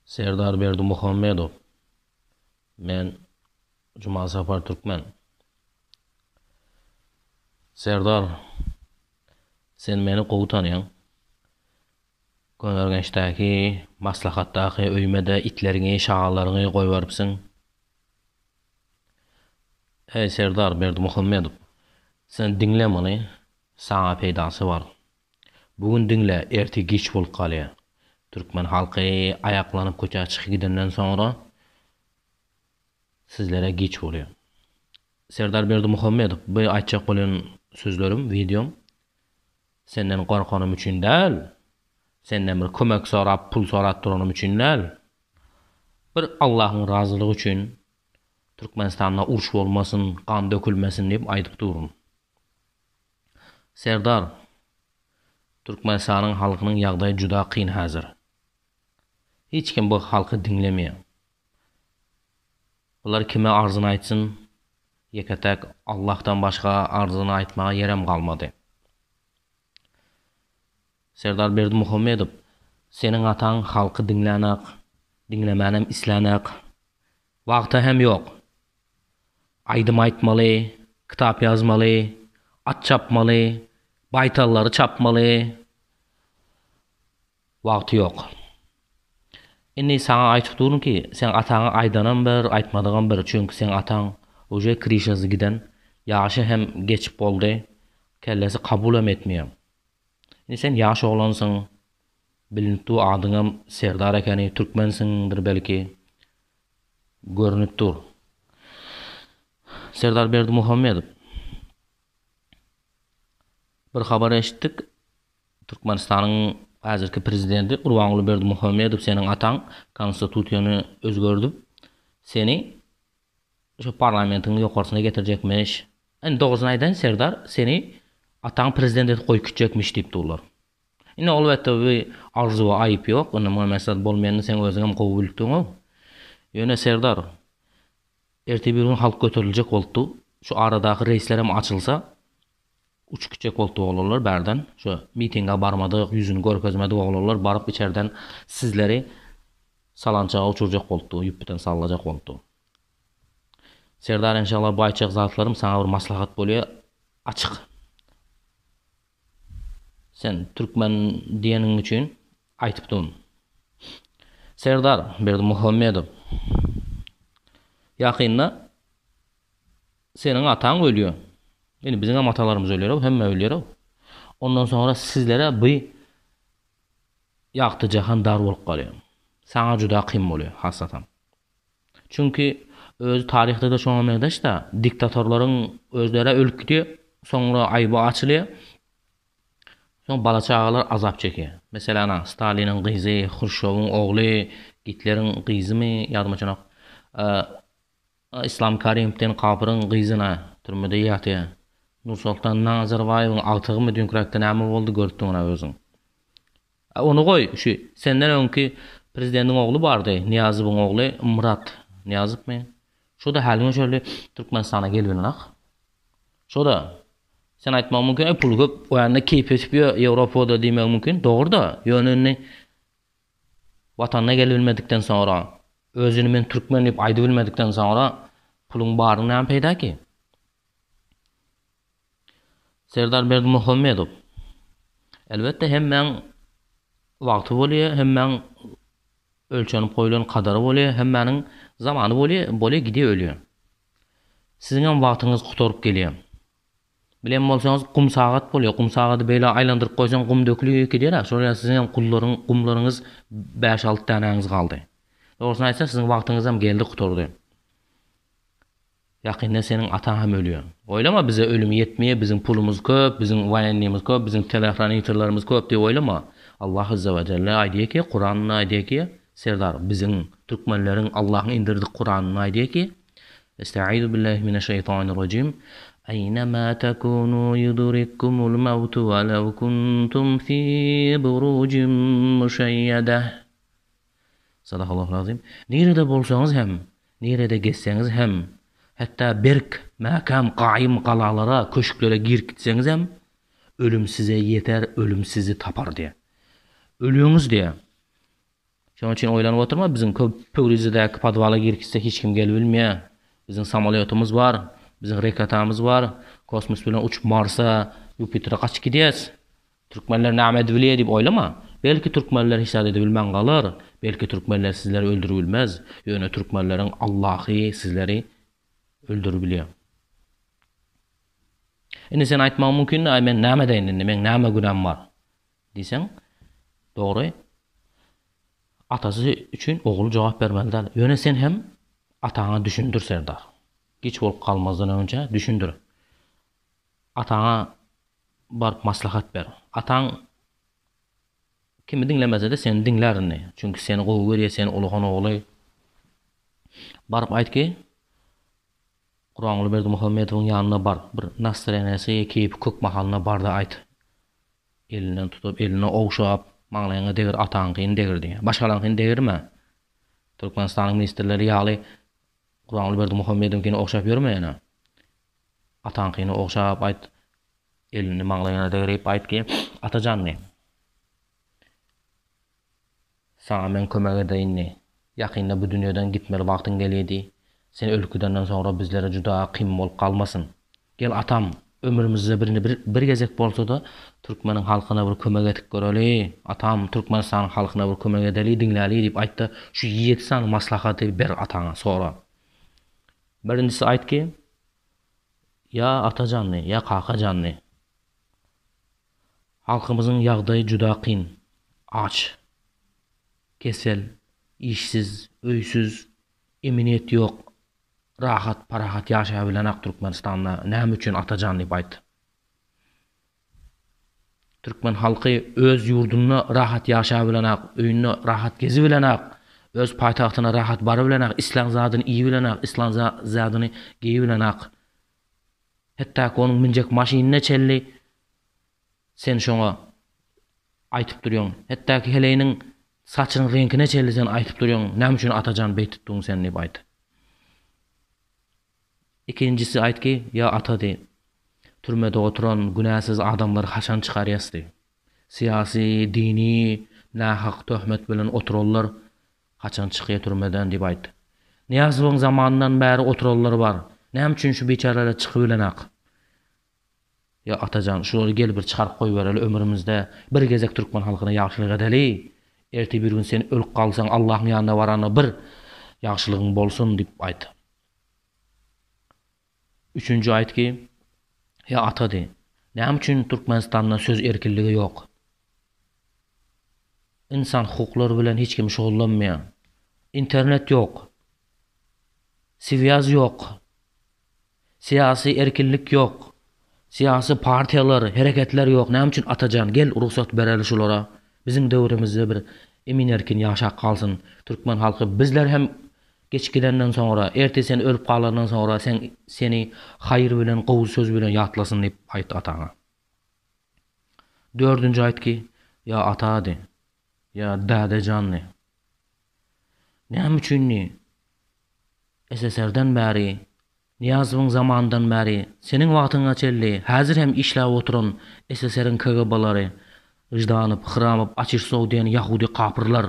Serdar Berdimuhamedov. Men Cuma Safar Türkmen. Serdar, sen meni qow tanıyan. Gönörgençdäki, maslahatdaky öýmede itlerini, şagalaryny goýup beripsiň. Hey Serdar Berdimuhamedov, sen dinle meni, saňa peýdasy bar. Bugün dinle, erti geç bolup galýar. Türkmen halky ayaklanyp köçe çykyp gidenden soňra sizlere geç bolýar. Serdar Berdimuhamedov, bu aýtjak bolan sözlerim, videom senden gorkanım üçin däl, senden bir kömek sorap, pul sorap duranım üçin däl. Bir Allahyň razylygy üçin Türkmenistanda uruş bolmasyn, kan dökülmesin diýip aýdyp durun. Serdar, Türkmenistanyň halkynyň ýagdaýy juda kyn häzir. Hiç kim bu halky dinlemeýär. Bular kime arzyny aýtsyn, yeketek Allah'tan başga arzyny aýtmaga yerem galmady. Serdar Berdimuhamedov, senin ataň halky dinlänek, dinlemänem islänek. Wagty hem ýok. Aýdym aýtmaly, kitap ýazmaly, at çapmaly, baytallary çapmaly. Wagty ýok. Indi saňa aýtyp durum ki, sen ataňa aýdanan bir, aýtmadygan bir. Çünki sen ataň oje krişasy giden, ýaşy hem geçip boldy, kellesi kabul etmeýär. Indi sen ýaş oglansyň, bilinipdi adyňam Serdar ekeni, türkmensiňdir belki. Görünüp dur. Serdar Berdimuhamedov, bir habar eşitdik. Türkmenistanyň häzirki prezidenti Gurbanuly Berdimuhamedov senin ataň konstitusiýany özgördüp, seni şu parlamentiň ýokarsyna getirjekmiş. Endi dogrusyny aýdan Serdar, seni ataň prezident etip goýup gitjekmiş diýip durlar. Indi albatta bu arzu we aýyp ýok. Ony maksat bolmaýandy sen özüňem gowy bilipdiň. Ýöne Serdar, erti bir gün halk götürüljek boldy. Şu aradaky reýsler hem açylsa, uçup gitjek boldy oğlanlar berden. Şu mitinge barmadyk, ýüzüni görkezmedik oğlanlar baryp içerden sizleri salançaga uçurjak boldy, ýüpden sallajak boldy. Serdar, inşallah bu aýtjak zatlarym saňa bir maslahat bolýar, açyk. Sen türkmen diýeniň üçin aýtypdym. Serdar Berdimuhamedov, ýakynda senin ataň ölýär. Yani bizim atalarımız ölüyor, hemme ölüyor. Ondan sonra sizlere bu ýakty jahan dar bolup galýar. Saňa juda kyn bolýar hasatan. Çünkü öz tarihte de şoňa megdeş da diktatorlaryň özleri ölüp gidýär, soňra aýby açylýar. Soň bala çagalar azap çekýär. Meselem Stalinin gyzy, Xruşşowyň ogly, Hitler'in gyzymy, ýadyma İslam Karimov'den kapırın gyzyna türmede ýatýar. Nursultan Nazarbayewiň agtygymy dünkiräkde näme boldy görüpdiň ona özüň. Onu goý, şu senden öňki prezidentiň ogly bardy, Niyazowyň ogly Murat Niyazowmy. Şu da halini şöyle Türkmenistana gelýän. Şu da sen aýtmagy mümkin, pul köp, o ýerine keyp etip Ýewropada diýmek mümkin. Dogry da, ýönüni watanyna gelbilmedikden sonra, özüni men türkmen diýip aýdyp bilmedikden sonra puluň baryny näme peýda ki? Serdar Berdimuhamedov, elbette hemmen wagty bolýar, hemmen ölçenip goýulan kadary bolýar, hemmeniň zamany bolýar, gidip ölýär. Siziň wagtyňyz gutaryp gelýär. Bilen bolsaňyz kum sagat bolýar, kum sagaty beýle aýlandyryp goýsaň kum dökülýär gider. Şoňa siziň kumlaryňyz 5-6 taneňiz galdy. Dogrusyny aýtsa siziň wagtyňyz hem geldi gutardy. Ýakynda senin ataň hem ölüyor. Oýlama bize ölüm yetmeýär, bizim pulumuz köp, bizim waýennimiz köp, bizim telefonlarymyz köp diýip oýlama. Allah azza we jelle aýdýar ki, Kur'anyny aýdýar ki, Serdar, bizim türkmenleriň Allahyň indirdik Kur'anyny aýdýar ki, Estaizu billahi mineşşeytanirracim. Eynema tekunu yudrikkumul mautu ve lev kuntum fi burucin müşeyyedeh. Sadakallahu lazim. Nerede bolsaňyz hem, nerede geçseňiz hem, hatta berk, makam, qaim qalalara, köşklere girip gitseňiz hem, ölüm size yeter, ölüm sizi tapar diye. Ölüyorsunuz diye. Şoň üçin oýlanyp oturma, biziň Pöwrizedäki podwala girkitse hiç kim gelip bilmeýär. Biziň samolýotumuz bar, biziň rekatamız bar, kosmos bilen uçup Marsa, Jupiter'e kaçıp gidýäs. Türkmenler näme edip bilýär diýip oýlama. Belki türkmenler hiç edip bilmän galar, belki türkmenler sizleri öldürüp bilmez. Ýöne türkmenleriň Allahy sizleri öldürüp bilýär. Indi sen aýtmagy mümkin, men näme diýin, men näme günäm bar diýseň, dogry. Atasy üçin ogul jogap bermelidir. Ýöne sen hem ataňa düşündir Serdar. Geç bolup kalmazdan önce düşündir. Ataňa barıp maslahat ber. Ataň kimi dinlemese de seni dinlerini. Çünkü seni gowy görýär, seni ulugan ogly. Barıp aýt ki, Kur'an-ı Berdi Muhammedowyň ýanyna bar. Bir nasranesi kiyip kök mahalına bar da aýt. Elinden tutup, eline owşap, maňlaýyňa degir ataňkyny degirdi. Başgalaňkyny degirme. Türkmenistanyň ministrleri ýaly Kur'an-ı Berdi Muhammedowyňkini owşap ýörmeýär. Ataňkyny owşap aýt. Elini maňlaýyňa degirip aýt ki, atajanny. Sana men kömek edeyinni. Ýakynda bu dünýeden gitmeli wagtyň gelýärdi. Sen ölküdenden sonra bizlere juda kym bolup kalmasyn. Gel atam, ömrümizde bir gezek bolsa da Türkmeniň halkyna bir kömek edip göreli. Atam, Türkmenistanyň halkyna bir kömek edeli, dinläli diýip aýtdy. Şu 7 san maslahaty ber ataňa sonra. Birincisi aýt ki, ya atajanny, ya kakajanny. Halkımızın ýagdaýy juda kyn, aç, kesel, işsiz, öýsüz, emniyet yok, rahat, parahat ýaşaýa bilen Türkmenistanda näme üçin atajan diýip aýtdy. Türkmen halky öz ýurduna rahat ýaşaýa bilen, öýünde rahat gezi bilen, öz paýtagtyna rahat bary bilen, islam zadyny iyi bilen, islam zadyny giýi bilen, hatda onuň minjek maşynyna çelli sen şoňa aýtyp durýaň. Hatda ki heleýiniň saçynyň reňkine çelli sen aýtyp durýaň. Näme üçin atajan beýtitdiň sen diýip aýtdy. İkincisi aýt ki, ya ata de, türmede oturan günahsız adamlar haçan çykarýasdy. Siyasi, dini, nahak töhmet bilen oturallar haçan çykýar türmeden diýip aýtdy. Niýazyň zamanyndan bäri oturallar bar. Näme üçin şu beçaralar çykyp bilen Ya atajan, şuları gel bir çıkarıp koy vereli ömrümüzde bir gezek Türkmen halkına yaxşılık edeli. Erti bir gün sen ölüp kalsan Allah'ın yanına varana bir yaxşılığın bolsun deyip aýtdy. Üçüncü aýt ki, ya ata de, näme üçin Türkmenistanda söz erkinligi yok? İnsan hukukları bilen hiç kim şogullanmaýar. İnternet yok. Sivyaz yok. Siyasi erkinlik yok. Siyasi partiyalar, hareketler yok. Näme üçin atajan gel ruhsat bereli şolara. Bizim döwrümizde bir emin erkin ýaşap kalsın. Türkmen halky bizler hem geç gidenden sonra, erti sen ölüp kalandan sonra seni hayır bilen, gowy söz bilen ýatlasyn diýip aýtdy ataňa. Dördüncü aýt ki, ya ata de, ya dädejanny. Näme üçin SSR'den bäri, Niýazyň zamandan bäri, senin wagtyňa çelli, häzir hem işläp oturan SSR'in KGB'lary, ıjdanyp, hıramyp, açyrsow diýen Yahudi kapyrlar,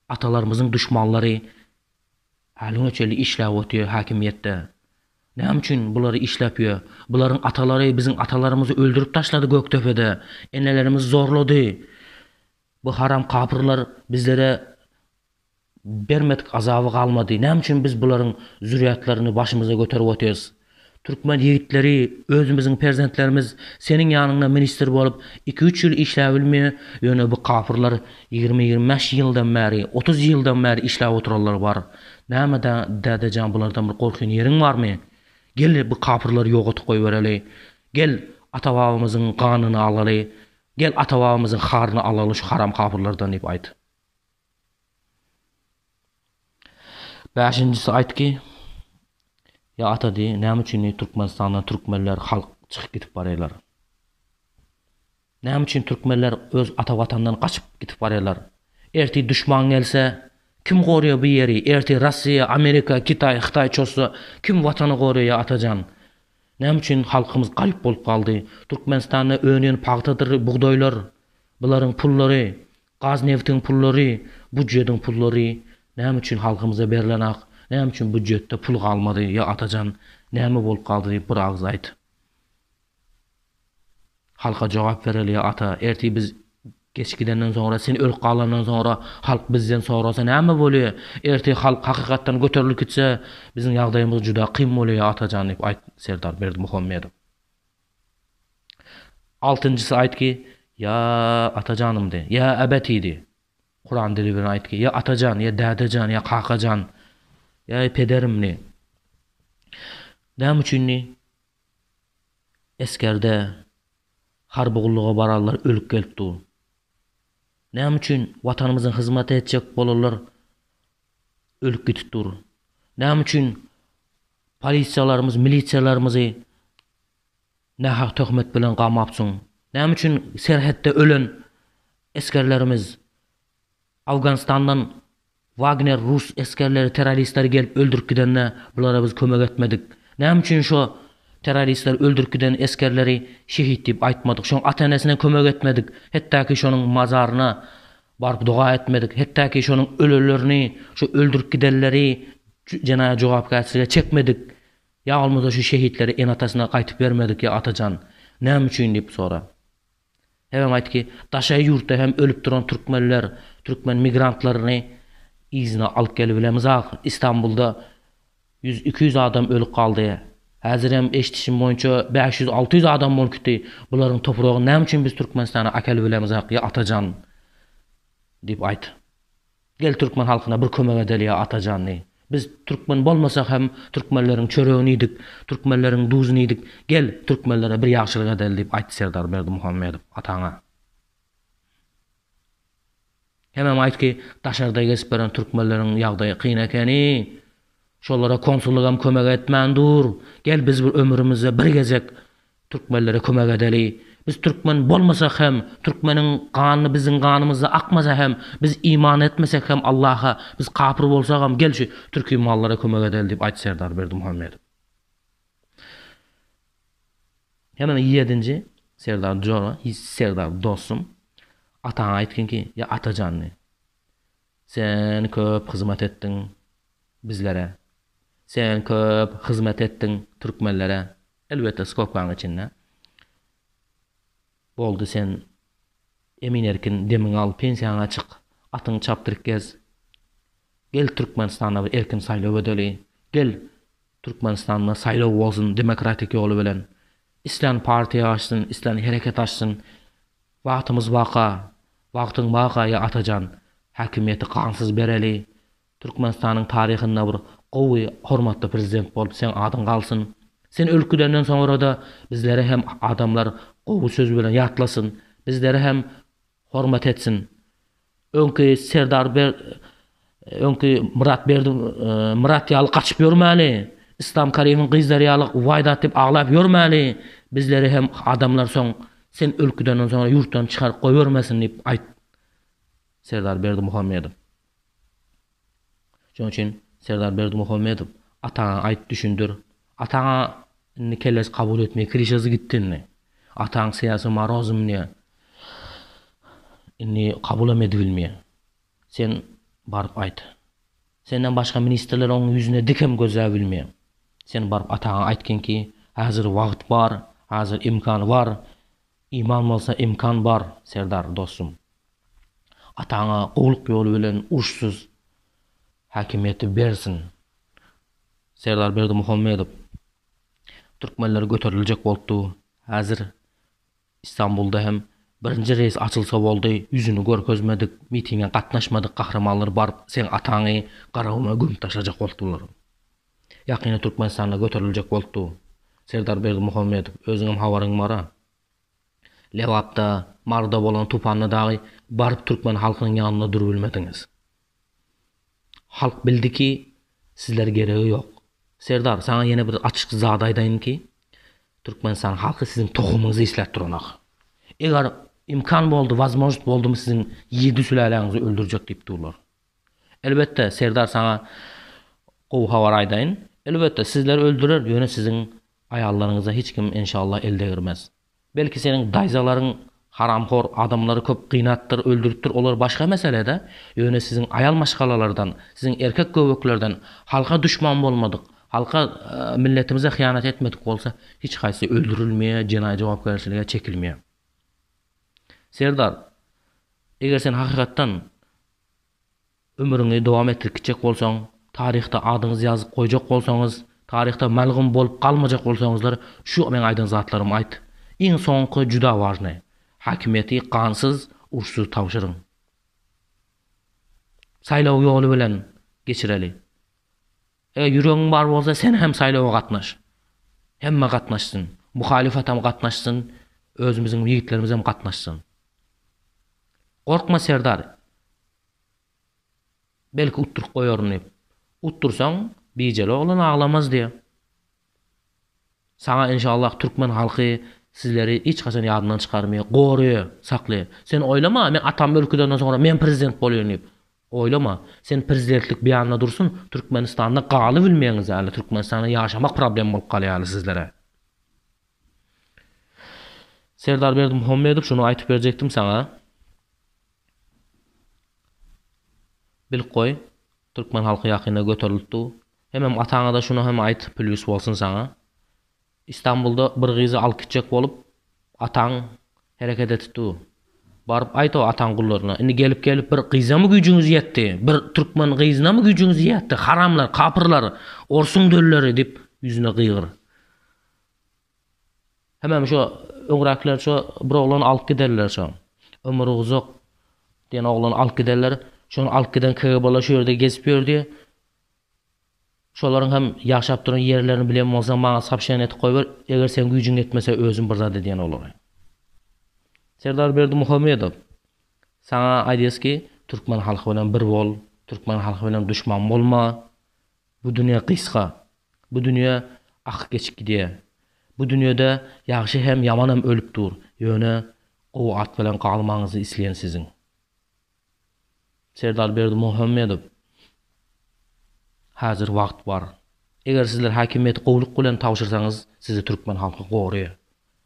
atalarymyzyň düşmanlary, häline çelli işläp otýar hakimiýetde. Näme üçin bulary işläpýär? Bularyň atalary biziň atalarymyzy öldürüp taşlady Göktepe'de, enelerimiz zorlady. Bu haram kapyrlar bizlere bermedik azaby kalmadı. Näme üçin biz bularyň zürriýetlerini başymyza göterip otýarys? Türkmen ýigitleri, özümiziň perzentlerimiz senin ýanyňda minister bolup 2-3 ýyl işläp bilmeýär. Ýöne bu kapyrlar 20-25 ýyldan bäri, 30 ýyldan bäri işläp oturarlar bar. Näme dädejan bulardan bir gorkun ýeriň barmy? Gel bu kapyrlary ýogatyp goý bereli. Gel ata-babamyzyň ganyny alaly. Gel ata-babamyzyň haryny alaly şu haram kapyrlardan diýip aýtdy. Beşincisi aýt ki, ya ata de, näme üçin Türkmenistandan türkmenler halk çykyp gitip barýarlar? Näme üçin türkmenler öz ata watandan kaçıp gitip barýarlar? Erti düşman gelse, kim gorýar bu ýeri? Erti Rossiýa, Amerika, Kitay, Xitay çolsa, kim watany gorýar ya atajan? Näme üçin halkymyz garyp bolup kaldy? Türkmenistanda öňen paxtadyr, bugdaýlar, bularyň pullary, Gaz neftin pullary, budjetin pullary näme üçin halkymyza berilen ak, näme üçin budjetde pul galmady ya Atajan, näme bolup galdy diýip bir agzy aýt. Halka jogap bereli ya ata, erti biz geçgidenden sonra sen ölüp galandan sonra halk bizden sorasa näme bolýar? Erti halk hakykatdan göterilip gitse bizim ýagdaýymyz juda kym bolýar ya Atajan diýip aýt Serdar Berdimuhammedow. Altıncısı ayt ki, ya Atacanım de, ya ebeti de. Kur'an dili bilen ayt ki, ya Atacan, ya Dädejan, ya Kakajan, ya pederim ne. Näme üçin ni? Eskerde harbygullyga bararlar ölüp gelipdi. Näme üçin watanymyzyň hyzmat etjek bolarlar ölüp gitipdir. Näme üçin polisiýalarymyz, milisiýalarymyzy nähak töhmet bilen gamapsyň? Näme üçin serhetde ölen eskerlerimiz Afganistandan Wagner Rus eskerleri teröristleri gelip öldürüp gidenne bulara biz kömek etmedik. Näme üçin şo teröristler öldürüp giden eskerleri şehit diýip aýtmadyk? Şoň ata-enesine kömek etmedik. Hetdäki şonuň mazaryna barıp dua etmedik. Hetdäki şonuň ölelerini, şo öldürüp gidenleri jana jogapkärçilige çekmedik. Ya olmasa şu şehitleri en atasyna gaýtyp bermedik ya Atajan. Näme üçin diýip sora. Hem aýt ki, daşaý ýurtda hem ölüp duran türkmenler, türkmen migrantlaryny izine alyp gelip bilemiz ak. İstanbul'da 100-200 adam ölüp kaldı. Häzir hem eşitişim boyunça 500-600 adam bolup gitdi. Bularyň topragy näme üçin biz Türkmenistana akely bilemiz ak ya Atajan diýip aýt. Gel türkmen halkyna bir kömek edeli ya Atajan diýip. Biz Türkmen bolmasak hem Türkmenleriň çöregini idik, Türkmenleriň duzyny idik. Gel Türkmenlere bir ýagşylyk edeli diýip aýtdy Serdar Berdimuhammedow ataňa. Hemem aýt ki, daşarda gesip beren Türkmenleriň ýagdaýy kyn ekeni, şolara konsulluk hem kömek etmändir. Gel biz bir ömrümizde bir gezek Türkmenlere kömek edeli. Biz Türkmen bolmasak hem, Türkmeniň ganyny bizim ganymyzda akmasa hem, biz iman etmesek hem Allah'a, biz kapır bolsak hem gel şu Türk mallara kömek edeli diýip aýtdy Serdar Berdimuhammedow. Hemen 7-nji Serdar dostum ataňa aýtgin ki, ya Atajan, sen köp hyzmat etdiň bizlere. Sen köp hyzmat etdiň türkmenlere. Elbette skopkaň içinde. Boldy sen emin erkin demiň al, pensiýaňa çyk, atyň çapdyryp gez. Gel Türkmenistanda bir erkin saýlaw edeli. Gel Türkmenistanda saýlaw bolsun demokratik ýoly bilen. İslam partiýa açsyn, İslam hereket açsyn. Wagtymyz baka, wagtyň baka ya Atajan. Hakimiýeti kansyz bereli. Türkmenistanyň taryhynda bir gowy, hormatly prezident bolup sen adyň galsyn. Sen ölküdenden sonra da bizlere hem adamlar gowy söz bilen ýatlasyn, bizlere hem hormat etsin. Öňki Murat ýaly kaçyp ýörmäli. İslam Karimiň gyzlary ýaly waydat diýip aglap ýörmäli. Bizleri hem adamlar soň sen ölküdenden sonra ýurtdan çykaryp goýbermesin diýip aýt Serdar Berdimuhammedow. Şoň üçin Serdar Berdimuhammedow ataňa aýt düşündir. Ataňa kelles kabul etmeye kirişesi gittinni. Ataň siyasi marozumni inni kabul edilmeye. Sen barıp aýt. Senden başga ministrler onuň ýüzüne dikem gözä bilmeýär. Sen barıp ataňa aýtgin ki, hazır wagt bar, hazır imkan var. İman bolsa imkan bar, Serdar dostum. Ataňa gowluk ýoly bilen urşsuz hakimiýeti bersin. Serdar Berdimuhammedow Türkmenler göteriljek boldy. Hazır İstanbul'da hem birinci reis açılsa boldy, yüzünü görkezmedik, mitinge gatnaşmadyk, kahramanlar barıp sen ataňy garawma gömüp taşajak boldular. Ýakyny Türkmenistanda göteriljek boldy. Serdar Berdimuhammedow özüňem habaryň bara. Lewapda, Marda bolan tupanly dagy barıp Türkmen halkynyň ýanyna durup bilmediňiz. Halk bildi ki sizler geregi yok. Serdar, sana yine bir açık zat aýdaýyn ki, Türkmenistan halky sizin tohumuňyzy isläp duranak. Eger imkan boldy, возможность boldymy sizin 7 sülaleniňizi öldürjek diýip durlar. Elbette Serdar, sana gowy habar aýdaýyn. Elbette sizler öldürer, ýöne sizin aýallaryňyza hiç kim inşallah elde girmez. Belki senin dayzalaryň haramxor adamları köp kıynatdır, öldürüpdir. Olar başka meselede. Yöne sizin ayal maşgalalardan, sizin erkek göbeklerden halka düşman bolmadık. Halka milletimize hıyanat etmedik bolsa hiç kaysi öldürülmeye, cinayet cevapgarçılığa çekilmeye. Serdar, eger sen hakikattan ömrüňi dowam etdirjek bolsaň, taryhda adyňyzy ýazyp goýjak bolsaňyz, taryhda malgum bolup galmajak bolsaňyzlar, şu men aýdan zatlarym aýt. Iň soňky juda важный. Hakimiyeti gansız, urşsuz tapşyryň. Saýlaw ýoly bilen geçireli. Eger ýüregiň bar bolsa sen hem saýlawa gatnaş. Hemme gatnaşsyn. Muhalifat hem gatnaşsyn, özümiziň ýigitlerimiz hem gatnaşsyn. Korkma Serdar. Belki utturup koyorun hep. Uttursan bijeli olan ağlamaz diye. Sana inşallah Türkmen halkı sizleri hiç kaçan yadından çıkarmaya, goruyor, saklıyor. Sen oylama, men atam ülkeden sonra men prezident bolýan diýip. Oylama, sen prezidentlik beýanına dursun, Türkmenistanda galy bilmeýäňiz ýaly, Türkmenistanda ýaşamak problem bolup galýar sizlere. Serdar Berdimuhammedow şunu aýtyp berjekdim sana. Bil koy, Türkmen halkı ýakyna göterildi. Hemem ataňa da şunu hem aýtyp bilýüs bolsun sana. İstanbulda bir gyzy alyp gitjek bolup, ataň hereket etdi. Barıp aýt o ataň gullaryna, indi gelip bir gyzamy güýjüňiz ýetdi, bir türkmen gyzyna mı güýjüňiz ýetdi, haramlar, kapyrlar, orsun dölleri dip ýüzüne gyýgyr. Hemem şu öňräkler şu bir oglan alyp giderler şu. Ömrü uzak diýen oglan alyp giderler. Şonu alyp giden KGB'lar şu ýerde gezip ýördi. Şolaryň hem ýaşap duran ýerlerini bilen bolsaň maňa sapşan etip goýber. Eger sen güýjüň etmese özüm bir zat diýen olar. Serdar Berdimuhammedow, sana aýdysky Türkmen halky bilen bir bol, Türkmen halky bilen düşman bolma. Bu dünýä kysga. Bu dünýä ak geçip gidýär. Bu dünýede ýaxşy hem ýaman hem ölüp dur. Ýöne gowat bilen galmaňyzy isleýän siziň. Serdar Berdimuhammedow, hazır wagt bar. Eger sizler hakimiyeti gowluk bilen tawşyrsaňyz, sizi Türkmen halky goruyor.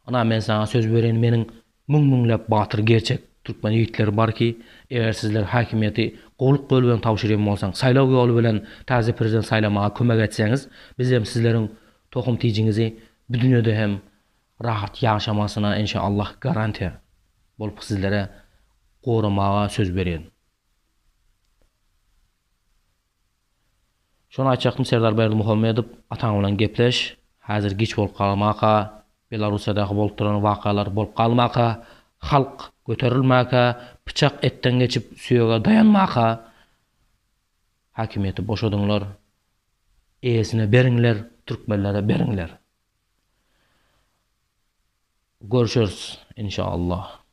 Ana men sana söz beren meniň müň-müňläp batyr gerçek Türkmen ýigitleri barki, eger sizler hakimiyeti gowluk bilen tawşyrýan bolsaň, saýlaw ýoly bilen täze prezident saýlamaga kömek etseňiz, biz hem sizleriň tohum tijiňizi bu dünýede hem rahat ýaşamasyna inşallah garantiýa bolup sizlere goramaga söz beren. Şonu aýtjakdym Serdar Berdimuhammedow, ataň bilen gepleş, hazır giç bolup galmaka, Belarusyadaky bolup duran wakalar bolup galmaka, halk göterilmaka, bıçak etten geçip süýege dayanmaka, hakimiyeti boşadyňlar, eýesine beriňler, türkmenlere beriňler. Görüşürüz inşallah.